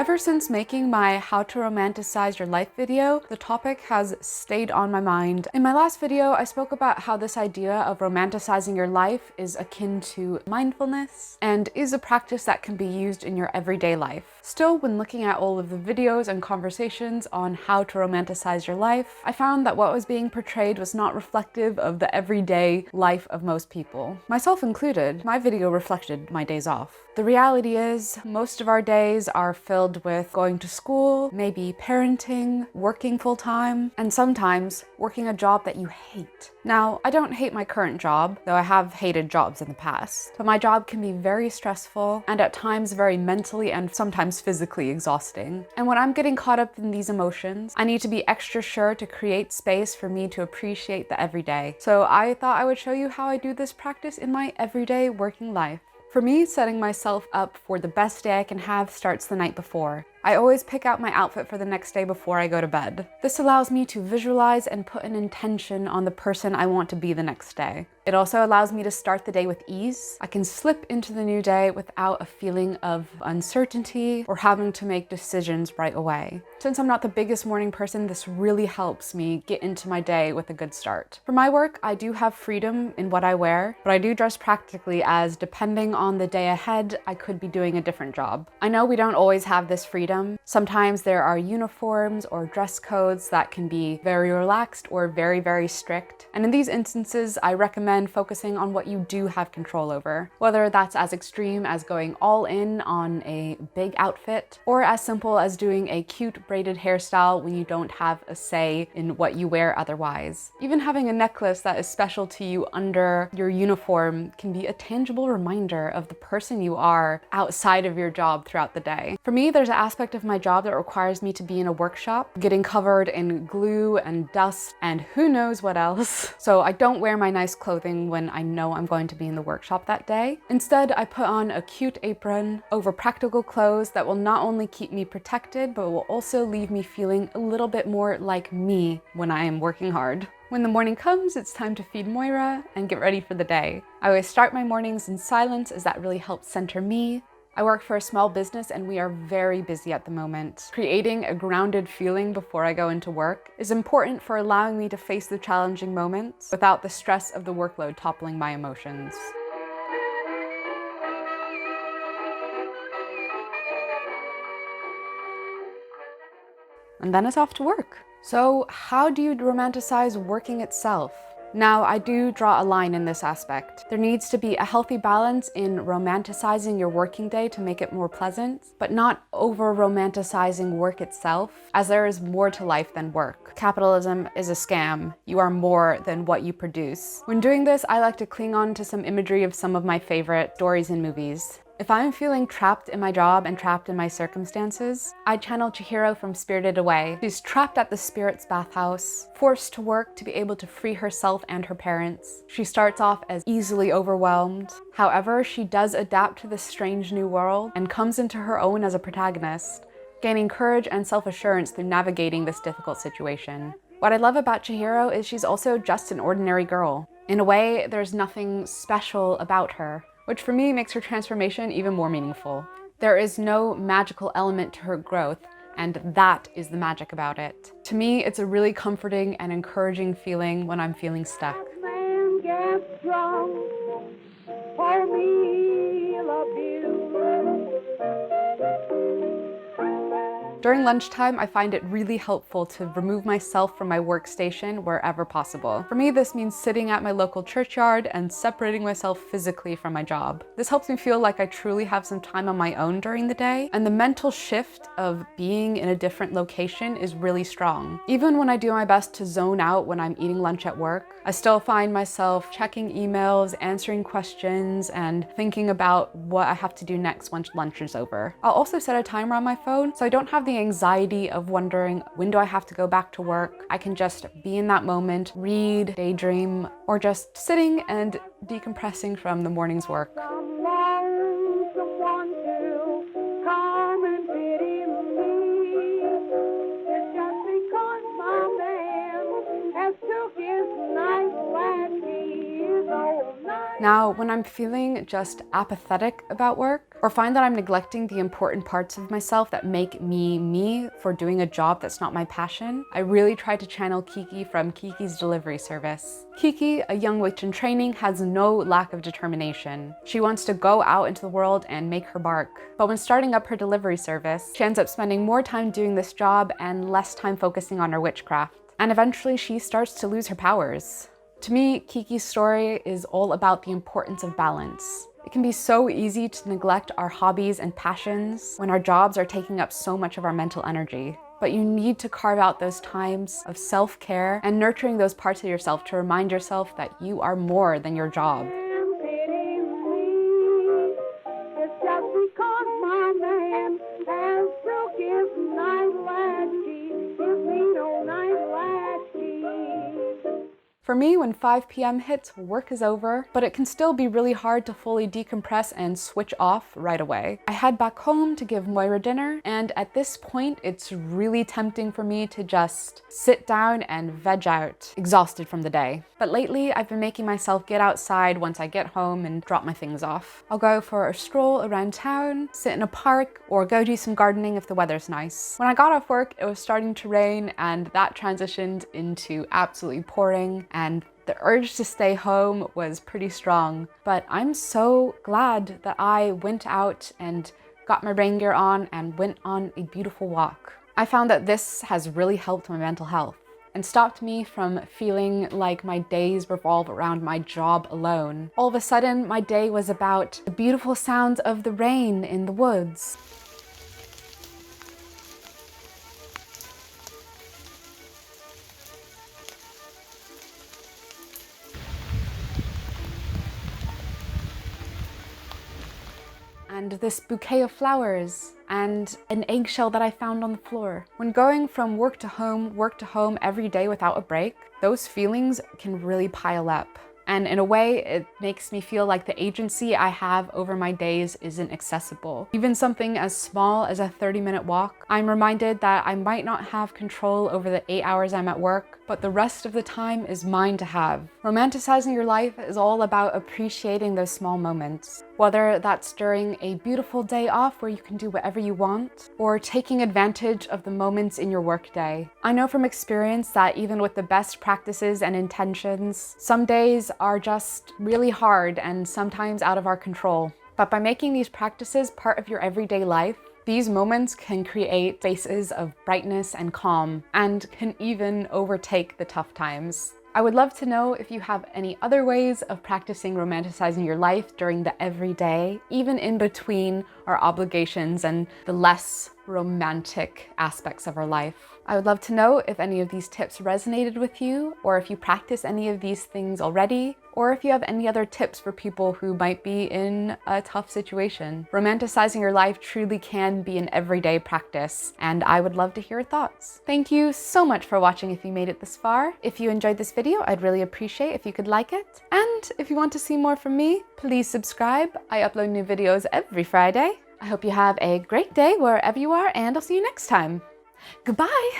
Ever since making my How to Romanticize Your Life video, the topic has stayed on my mind. In my last video, I spoke about how this idea of romanticizing your life is akin to mindfulness and is a practice that can be used in your everyday life. Still, when looking at all of the videos and conversations on how to romanticize your life, I found that what was being portrayed was not reflective of the everyday life of most people. Myself included, my video reflected my days off. The reality is, most of our days are filled with going to school, maybe parenting, working full-time, and sometimes working a job that you hate. Now, I don't hate my current job, though I have hated jobs in the past, but my job can be very stressful and at times very mentally and sometimes physically exhausting. And when I'm getting caught up in these emotions, I need to be extra sure to create space for me to appreciate the everyday. So I thought I would show you how I do this practice in my everyday working life. For me, setting myself up for the best day I can have starts the night before. I always pick out my outfit for the next day before I go to bed. This allows me to visualize and put an intention on the person I want to be the next day. It also allows me to start the day with ease. I can slip into the new day without a feeling of uncertainty or having to make decisions right away. Since I'm not the biggest morning person, this really helps me get into my day with a good start. For my work, I do have freedom in what I wear, but I do dress practically as depending on the day ahead, I could be doing a different job. I know we don't always have this freedom. Sometimes there are uniforms or dress codes that can be very relaxed or very, very strict. And in these instances, I recommend focusing on what you do have control over, whether that's as extreme as going all in on a big outfit, or as simple as doing a cute braided hairstyle when you don't have a say in what you wear otherwise. Even having a necklace that is special to you under your uniform can be a tangible reminder of the person you are outside of your job throughout the day. For me, there's an aspect of my job that requires me to be in a workshop, getting covered in glue and dust and who knows what else. So I don't wear my nice clothing when I know I'm going to be in the workshop that day. Instead, I put on a cute apron over practical clothes that will not only keep me protected, but will also leave me feeling a little bit more like me when I am working hard. When the morning comes, it's time to feed Moira and get ready for the day. I always start my mornings in silence as that really helps center me. I work for a small business and we are very busy at the moment. Creating a grounded feeling before I go into work is important for allowing me to face the challenging moments without the stress of the workload toppling my emotions. And then it's off to work. So how do you romanticize working itself? Now, I do draw a line in this aspect. There needs to be a healthy balance in romanticizing your working day to make it more pleasant, but not over-romanticizing work itself, as there is more to life than work. Capitalism is a scam. You are more than what you produce. When doing this, I like to cling on to some imagery of some of my favorite stories and movies. If I'm feeling trapped in my job and trapped in my circumstances, I channel Chihiro from Spirited Away. She's trapped at the spirit's bathhouse, forced to work to be able to free herself and her parents. She starts off as easily overwhelmed. However, she does adapt to this strange new world and comes into her own as a protagonist, gaining courage and self-assurance through navigating this difficult situation. What I love about Chihiro is she's also just an ordinary girl. In a way, there's nothing special about her, which for me makes her transformation even more meaningful. There is no magical element to her growth, and that is the magic about it. To me, it's a really comforting and encouraging feeling when I'm feeling stuck. Man gets drunk, pour me a beer. During lunchtime, I find it really helpful to remove myself from my workstation wherever possible. For me, this means sitting at my local churchyard and separating myself physically from my job. This helps me feel like I truly have some time on my own during the day, and the mental shift of being in a different location is really strong. Even when I do my best to zone out when I'm eating lunch at work, I still find myself checking emails, answering questions, and thinking about what I have to do next once lunch is over. I'll also set a timer on my phone so I don't have the anxiety of wondering, when do I have to go back to work? I can just be in that moment, read, daydream, or just sitting and decompressing from the morning's work. Someone to come and pity me. It's just because my man has took his nice black keys all night. Now, when I'm feeling just apathetic about work, or find that I'm neglecting the important parts of myself that make me me for doing a job that's not my passion, I really try to channel Kiki from Kiki's delivery service. Kiki, a young witch in training, has no lack of determination. She wants to go out into the world and make her mark. But when starting up her delivery service, she ends up spending more time doing this job and less time focusing on her witchcraft. And eventually she starts to lose her powers. To me, Kiki's story is all about the importance of balance. It can be so easy to neglect our hobbies and passions when our jobs are taking up so much of our mental energy. But you need to carve out those times of self-care and nurturing those parts of yourself to remind yourself that you are more than your job. For me, when 5 p.m. hits, work is over, but it can still be really hard to fully decompress and switch off right away. I head back home to give Moira dinner, and at this point, it's really tempting for me to just sit down and veg out, exhausted from the day. But lately, I've been making myself get outside once I get home and drop my things off. I'll go for a stroll around town, sit in a park, or go do some gardening if the weather's nice. When I got off work, it was starting to rain, and that transitioned into absolutely pouring, and the urge to stay home was pretty strong. But I'm so glad that I went out and got my rain gear on and went on a beautiful walk. I found that this has really helped my mental health and stopped me from feeling like my days revolve around my job alone. All of a sudden, my day was about the beautiful sounds of the rain in the woods. And this bouquet of flowers, and an eggshell that I found on the floor. When going from work to home every day without a break, those feelings can really pile up. And in a way, it makes me feel like the agency I have over my days isn't accessible. Even something as small as a 30-minute walk, I'm reminded that I might not have control over the 8 hours I'm at work, but the rest of the time is mine to have. Romanticizing your life is all about appreciating those small moments. Whether that's during a beautiful day off where you can do whatever you want, or taking advantage of the moments in your workday. I know from experience that even with the best practices and intentions, some days are just really hard and sometimes out of our control. But by making these practices part of your everyday life, these moments can create spaces of brightness and calm, and can even overtake the tough times. I would love to know if you have any other ways of practicing romanticizing your life during the everyday, even in between our obligations and the less romantic aspects of our life. I would love to know if any of these tips resonated with you, or if you practice any of these things already, or if you have any other tips for people who might be in a tough situation. Romanticizing your life truly can be an everyday practice, and I would love to hear your thoughts. Thank you so much for watching if you made it this far. If you enjoyed this video, I'd really appreciate if you could like it. And if you want to see more from me, please subscribe. I upload new videos every Friday. I hope you have a great day wherever you are, and I'll see you next time. Goodbye!